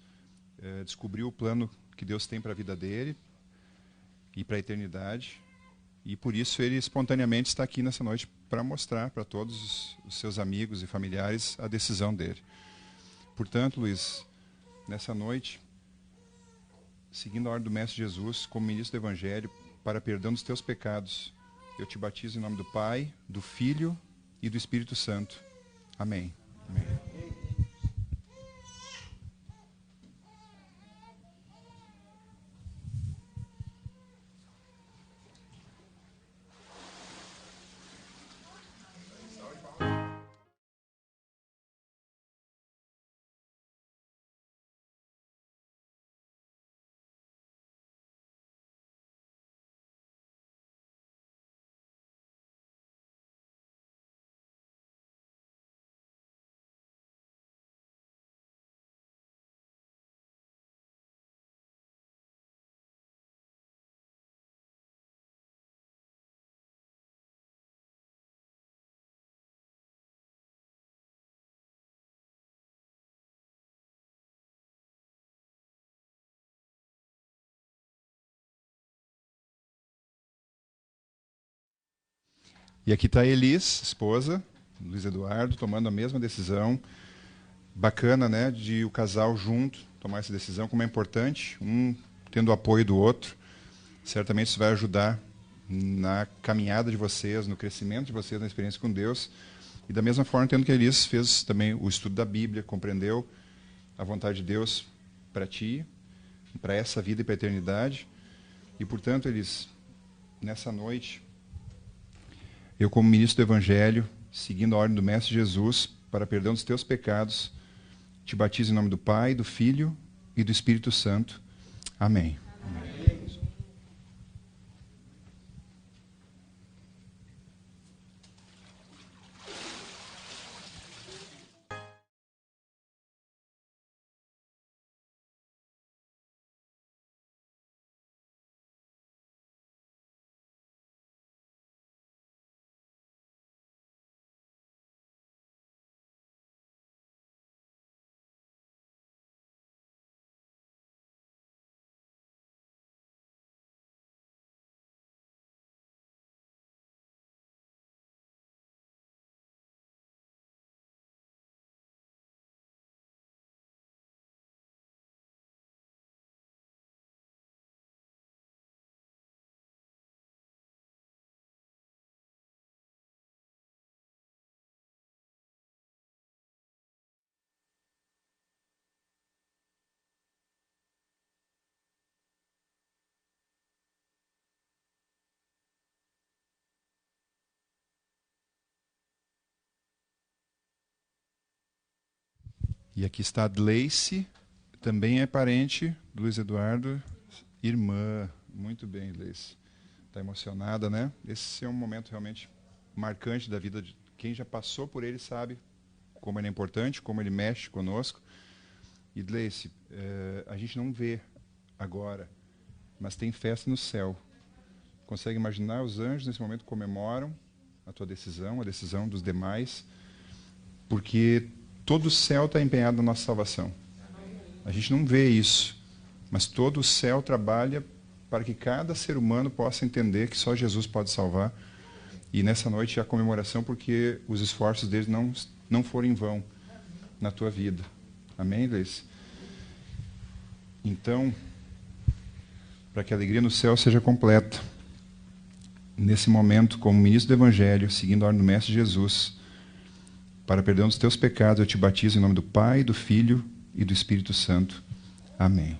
descobriu o plano que Deus tem para a vida dele e para a eternidade. E por isso ele espontaneamente está aqui nessa noite para mostrar para todos os seus amigos e familiares a decisão dele. Portanto, Luiz, nessa noite, seguindo a ordem do Mestre Jesus, como ministro do Evangelho, para perdão dos teus pecados, eu te batizo em nome do Pai, do Filho e do Espírito Santo. Amém. Amém. E aqui está a Elis, esposa, Luiz Eduardo, tomando a mesma decisão. Bacana, né, de o casal junto tomar essa decisão, como é importante, um tendo o apoio do outro. Certamente isso vai ajudar na caminhada de vocês, no crescimento de vocês, na experiência com Deus. E da mesma forma, tendo que Elis fez também o estudo da Bíblia, compreendeu a vontade de Deus para ti, para essa vida e para a eternidade. E, portanto, Elis, nessa noite, eu, como ministro do Evangelho, seguindo a ordem do Mestre Jesus, para perdão dos teus pecados, te batizo em nome do Pai, do Filho e do Espírito Santo. Amém. E aqui está a Gleice, também é parente do Luiz Eduardo, irmã. Muito bem, Gleice. Está emocionada, né? Esse é um momento realmente marcante da vida de quem já passou por ele, sabe como ele é importante, como ele mexe conosco. E Gleice, a gente não vê agora, mas tem festa no céu. Consegue imaginar? Os anjos nesse momento comemoram a tua decisão, a decisão dos demais, porque todo o céu está empenhado na nossa salvação. A gente não vê isso, mas todo o céu trabalha para que cada ser humano possa entender que só Jesus pode salvar. E nessa noite há comemoração porque os esforços deles não foram em vão na tua vida. Amém, Gleice? Então, para que a alegria no céu seja completa, nesse momento, como ministro do Evangelho, seguindo a ordem do Mestre Jesus, para perdão dos teus pecados, eu te batizo em nome do Pai, do Filho e do Espírito Santo. Amém.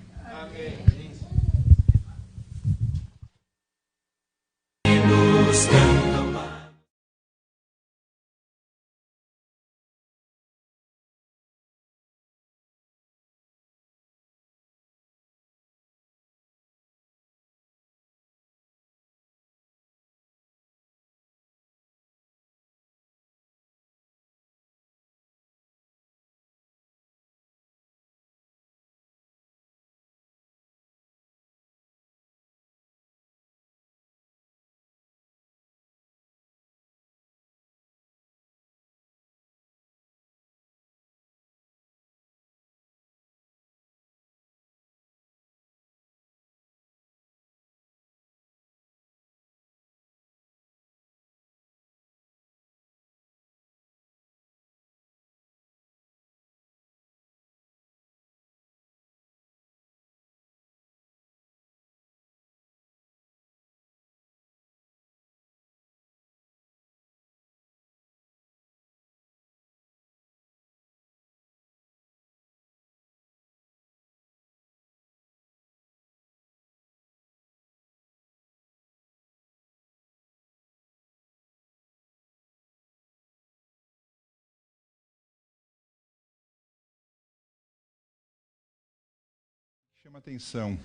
Chama atenção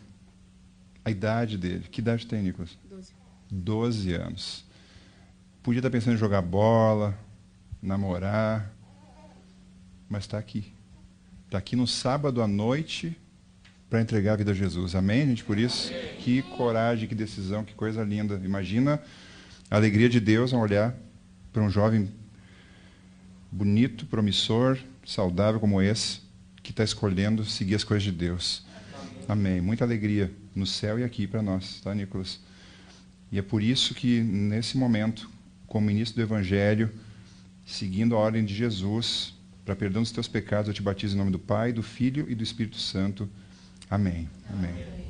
a idade dele. Que idade tem, Nicolas? 12 anos. Podia estar pensando em jogar bola, namorar, mas está aqui. Está aqui no sábado à noite para entregar a vida a Jesus. Amém, gente? Por isso, que coragem, que decisão, que coisa linda. Imagina a alegria de Deus ao olhar para um jovem bonito, promissor, saudável como esse, que está escolhendo seguir as coisas de Deus. Amém. Muita alegria no céu e aqui para nós, tá, Nicolas? E é por isso que, nesse momento, como ministro do Evangelho, seguindo a ordem de Jesus, para perdão dos teus pecados, eu te batizo em nome do Pai, do Filho e do Espírito Santo. Amém. Amém.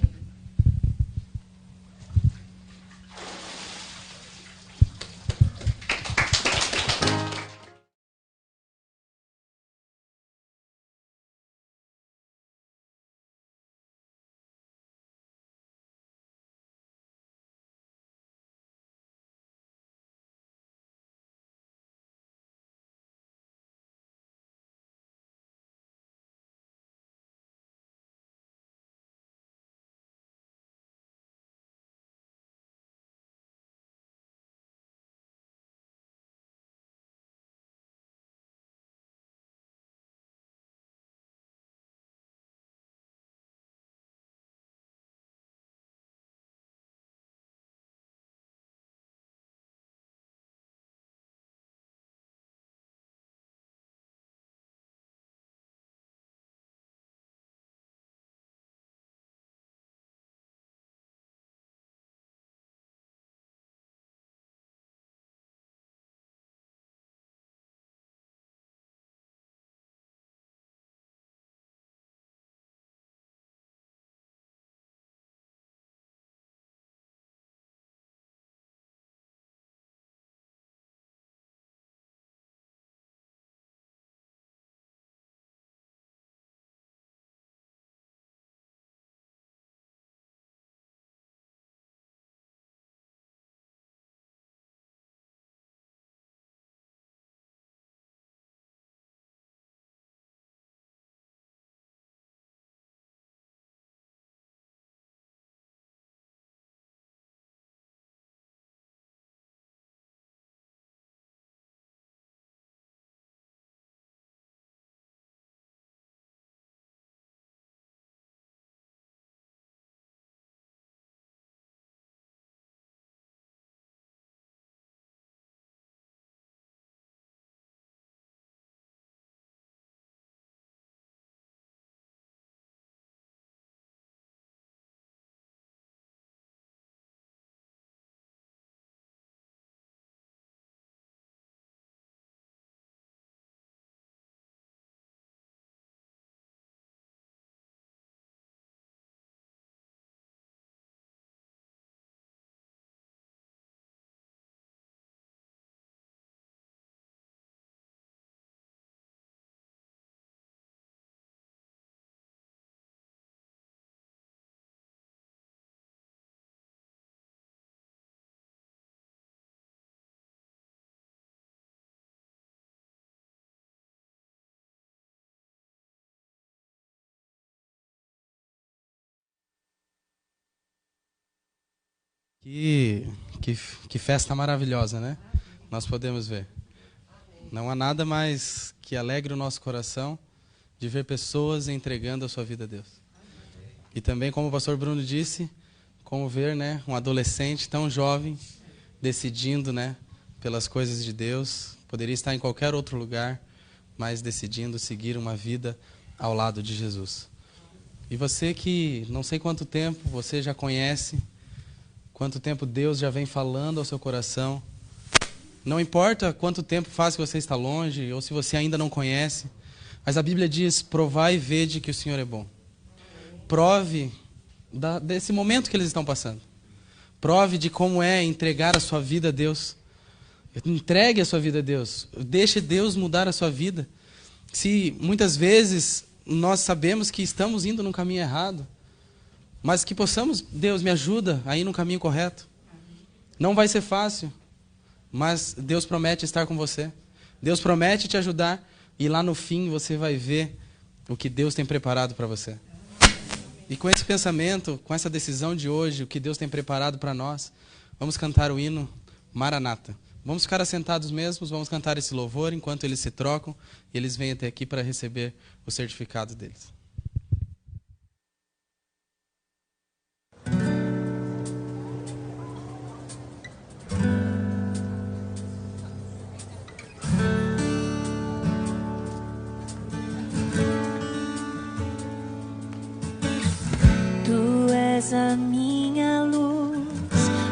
Que festa maravilhosa, né? Nós podemos ver. Não há nada mais que alegre o nosso coração de ver pessoas entregando a sua vida a Deus. E também, como o pastor Bruno disse, como ver, né, um adolescente tão jovem decidindo, né, pelas coisas de Deus. Poderia estar em qualquer outro lugar, mas decidindo seguir uma vida ao lado de Jesus. E você que não sei quanto tempo você já conhece, quanto tempo Deus já vem falando ao seu coração. Não importa quanto tempo faz que você está longe, ou se você ainda não conhece, mas a Bíblia diz, provai e vede que o Senhor é bom. Prove desse momento que eles estão passando. Prove de como é entregar a sua vida a Deus. Entregue a sua vida a Deus. Deixe Deus mudar a sua vida. Se muitas vezes nós sabemos que estamos indo no caminho errado, mas que possamos, Deus me ajuda a ir no caminho correto. Não vai ser fácil, mas Deus promete estar com você. Deus promete te ajudar e lá no fim você vai ver o que Deus tem preparado para você. E com esse pensamento, com essa decisão de hoje, o que Deus tem preparado para nós, vamos cantar o hino Maranata. Vamos ficar assentados mesmos, vamos cantar esse louvor enquanto eles se trocam e eles vêm até aqui para receber o certificado deles. Tu és a minha luz,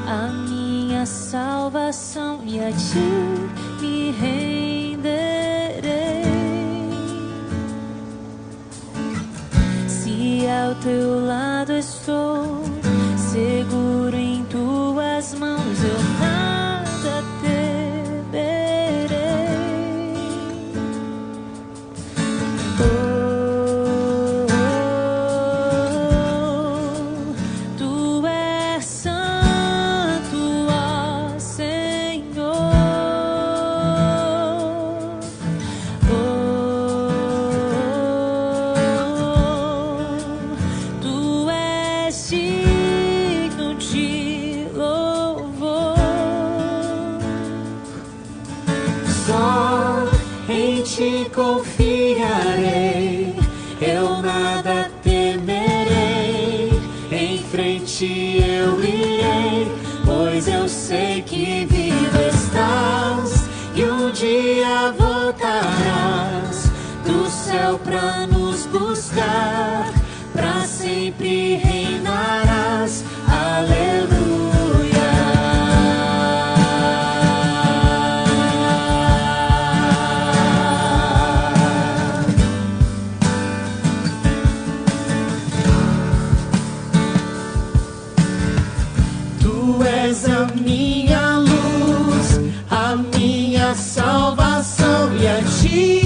a minha salvação, e a ti me rendo. estou seguro em tuas mãos, eu nada temerei. Tu és santo, ó Senhor. Tu és digno de louvor. Só em ti confiarei, eu nada temerei. Em frente eu irei, pois eu sei que vivo estás e um dia voltarás do céu pra nos buscar, pra sempre reinarás. Tu és a minha luz, a minha salvação, e a ti